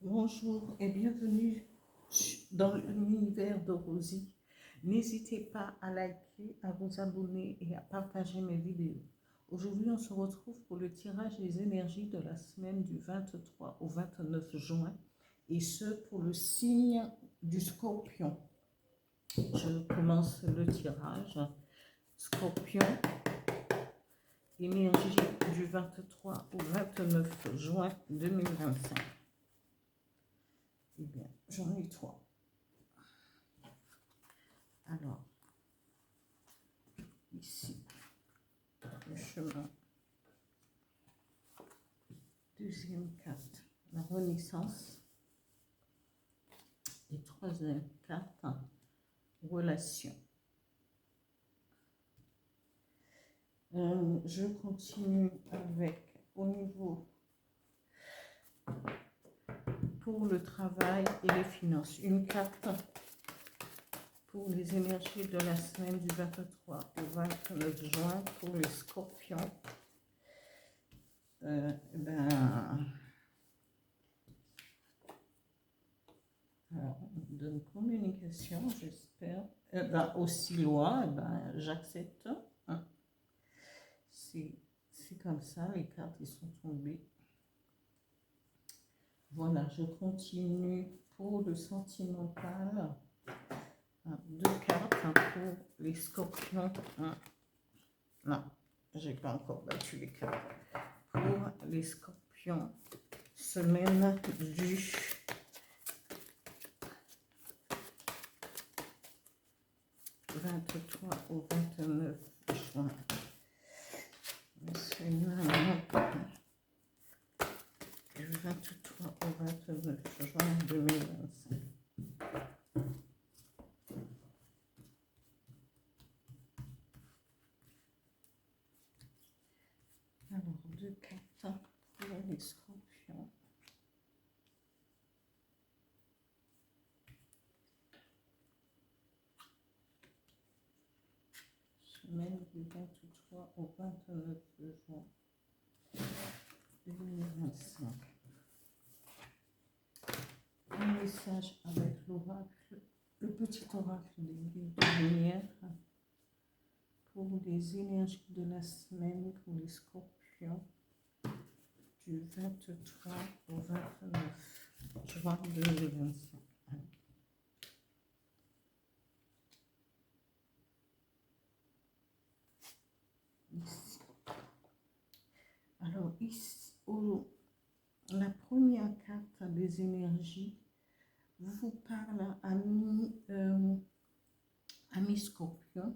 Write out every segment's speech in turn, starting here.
Bonjour et bienvenue dans l'univers de Rosie. N'hésitez pas à liker, à vous abonner et à partager mes vidéos. Aujourd'hui, on se retrouve pour le tirage des énergies de la semaine du 23 au 29 juin et ce pour le signe du Scorpion. Je commence le tirage. Scorpion, énergie du 23 au 29 juin 2025. Eh bien, j'en ai trois. Alors, ici, le chemin. Deuxième carte, la renaissance. Et troisième carte, relation. Je continue avec, au niveau, pour le travail et les finances, une carte pour les énergies de la semaine du 23 au 29 juin pour les scorpions. Alors, on donne communication, j'espère. Aussi loin, j'accepte. Hein. C'est comme ça, les cartes ils sont tombées. Voilà, je continue pour le sentimental. Deux cartes pour les scorpions. Non, j'ai pas encore battu les cartes. Pour les scorpions, semaine du 23 au 29 juin. Du 23 au 29 juin 2025. Alors, deux cartes pour les scorpions. Semaine du 23 au 29 juin 2025. Un message avec l'oracle, le petit oracle des guides de lumière pour les énergies de la semaine pour les scorpions du 23 au 29 juin 2025. Ici. Alors ici, la première carte des énergies vous parle ami Scorpion.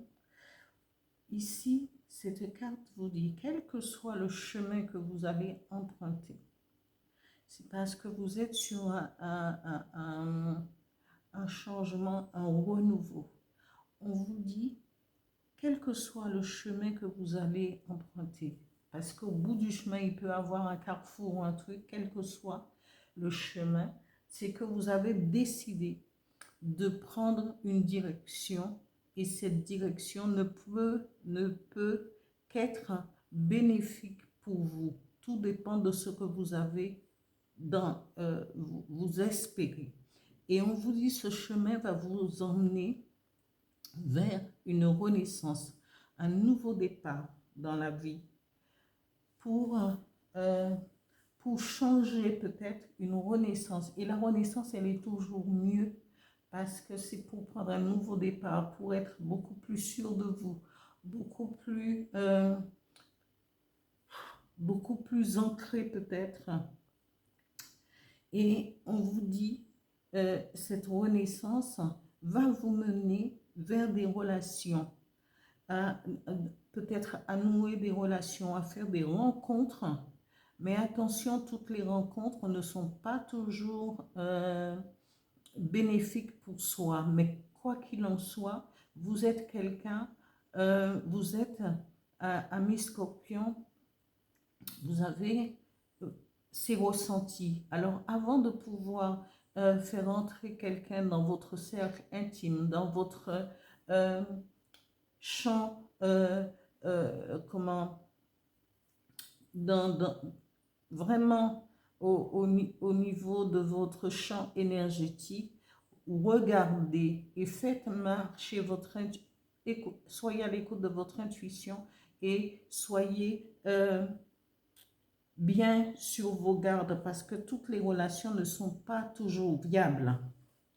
Ici, cette carte vous dit, quel que soit le chemin que vous allez emprunter, c'est parce que vous êtes sur un changement, un renouveau. On vous dit, quel que soit le chemin que vous allez emprunter, parce qu'au bout du chemin, il peut y avoir un carrefour ou un truc, quel que soit le chemin, c'est que vous avez décidé de prendre une direction et cette direction ne peut qu'être bénéfique pour vous. Tout dépend de ce que vous avez vous espérez. Et on vous dit ce chemin va vous emmener vers une renaissance, un nouveau départ dans la vie pour changer peut-être une renaissance. Et la renaissance, elle est toujours mieux parce que c'est pour prendre un nouveau départ, pour être beaucoup plus sûr de vous, beaucoup plus ancré peut-être. Et on vous dit, cette renaissance va vous mener vers des relations, peut-être à nouer des relations, à faire des rencontres. Mais attention, toutes les rencontres ne sont pas toujours bénéfiques pour soi. Mais quoi qu'il en soit, vous êtes quelqu'un, vous êtes ami Scorpion, vous avez ces ressentis. Alors, avant de pouvoir faire entrer quelqu'un dans votre cercle intime, dans votre champ, vraiment au niveau de votre champ énergétique, regardez et faites marcher votre intuition. Soyez à l'écoute de votre intuition et soyez bien sur vos gardes parce que toutes les relations ne sont pas toujours viables.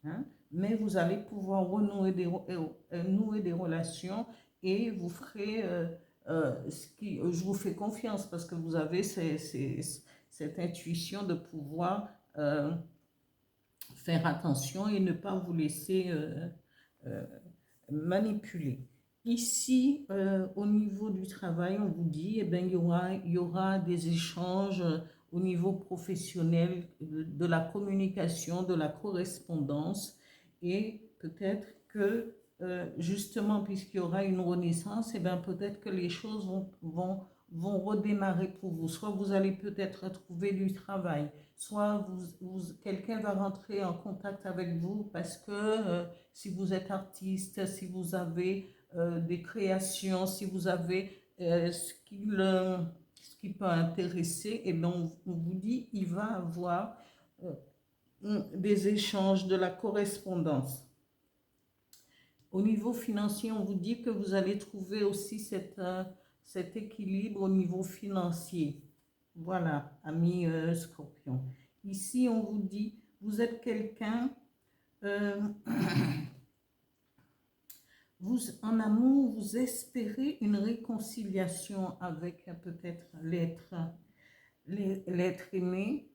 Hein? Mais vous allez pouvoir renouer nouer des relations et vous ferez je vous fais confiance parce que vous avez cette intuition de pouvoir faire attention et ne pas vous laisser manipuler. Ici, au niveau du travail, on vous dit, eh ben, il y aura des échanges au niveau professionnel, de la communication, de la correspondance, et peut-être que, justement, puisqu'il y aura une renaissance, eh ben, peut-être que les choses vont redémarrer pour vous. Soit vous allez peut-être trouver du travail, soit quelqu'un va rentrer en contact avec vous parce que si vous êtes artiste, si vous avez des créations, si vous avez ce qui peut intéresser, et bien on vous dit il va avoir des échanges, de la correspondance. Au niveau financier, on vous dit que vous allez trouver aussi cet équilibre au niveau financier. Voilà, amis Scorpion. Ici, on vous dit, vous êtes quelqu'un, vous, en amour, vous espérez une réconciliation avec peut-être l'être aimé,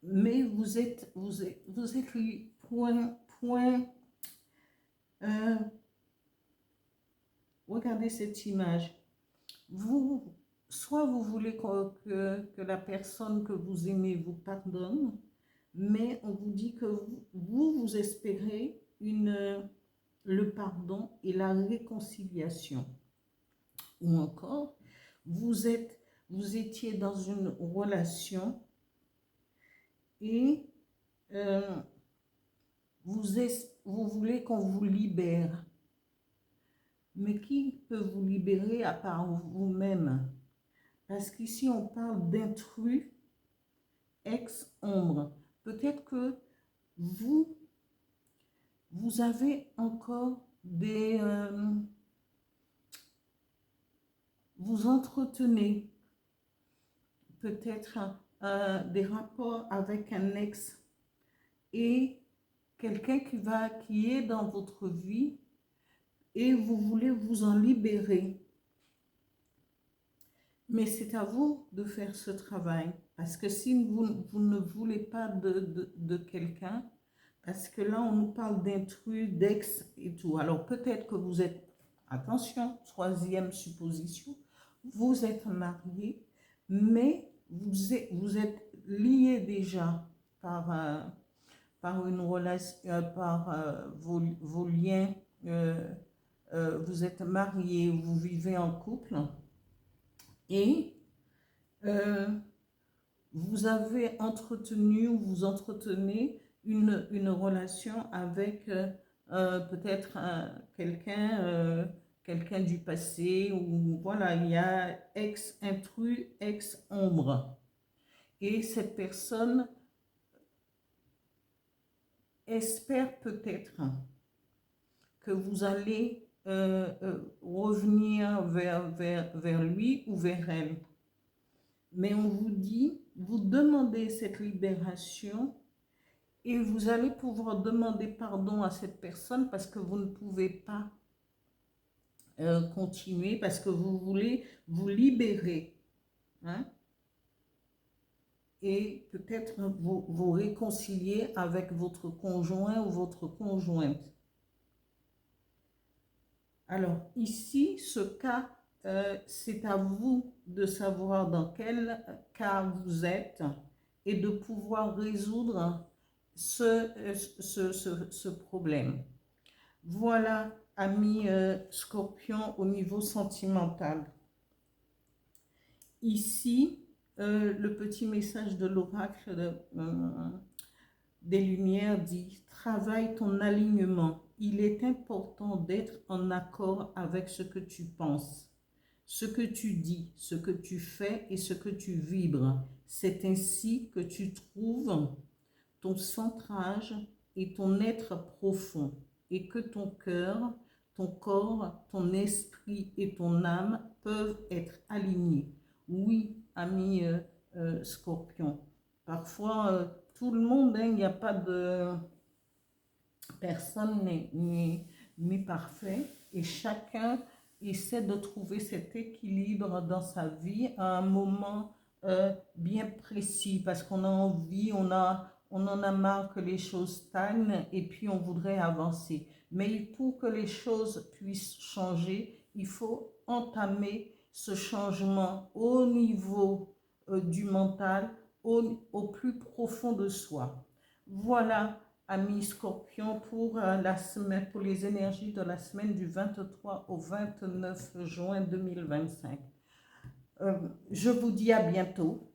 mais vous êtes regardez cette image. Soit vous voulez que la personne que vous aimez vous pardonne, mais on vous dit que vous espérez le pardon et la réconciliation. Ou encore, vous étiez dans une relation et vous voulez qu'on vous libère. Mais qui peut vous libérer à part vous-même? Parce qu'ici, on parle d'intrus ex-ombre. Peut-être que vous avez encore vous entretenez peut-être des rapports avec un ex et quelqu'un qui est dans votre vie et vous voulez vous en libérer. Mais c'est à vous de faire ce travail. Parce que si vous ne voulez pas de quelqu'un, parce que là, on nous parle d'intrus, d'ex et tout. Alors peut-être que vous êtes, attention, troisième supposition, vous êtes marié, mais vous êtes lié déjà par une relation, par vos liens, vous êtes marié, vous vivez en couple, et vous avez entretenu ou vous entretenez une relation avec peut-être quelqu'un du passé, ou voilà, il y a ex-intrus, ex-ombre. Et cette personne espère peut-être que vous allez revenir vers lui ou vers elle. Mais on vous dit, vous demandez cette libération et vous allez pouvoir demander pardon à cette personne parce que vous ne pouvez pas continuer, parce que vous voulez vous libérer. Hein? Et peut-être vous réconcilier avec votre conjoint ou votre conjointe. Alors ici, ce cas, c'est à vous de savoir dans quel cas vous êtes et de pouvoir résoudre ce problème. Voilà, amis Scorpion, au niveau sentimental. Ici, le petit message de l'oracle des Lumières dit « Travaille ton alignement. Il est important d'être en accord avec ce que tu penses. ce que tu dis, ce que tu fais et ce que tu vibres. C'est ainsi que tu trouves ton centrage et ton être profond, et que ton cœur, ton corps, ton esprit et ton âme peuvent être alignés. Oui, ami Scorpion, parfois tout le monde, il n'y a pas de personne n'est parfait, et chacun essaie de trouver cet équilibre dans sa vie à un moment bien précis, parce qu'on a envie, on en a marre que les choses stagnent et puis on voudrait avancer. Mais pour que les choses puissent changer, il faut entamer ce changement au niveau du mental, au plus profond de soi. Voilà, amis Scorpion, pour la semaine, pour les énergies de la semaine du 23 au 29 juin 2025. Je vous dis à bientôt.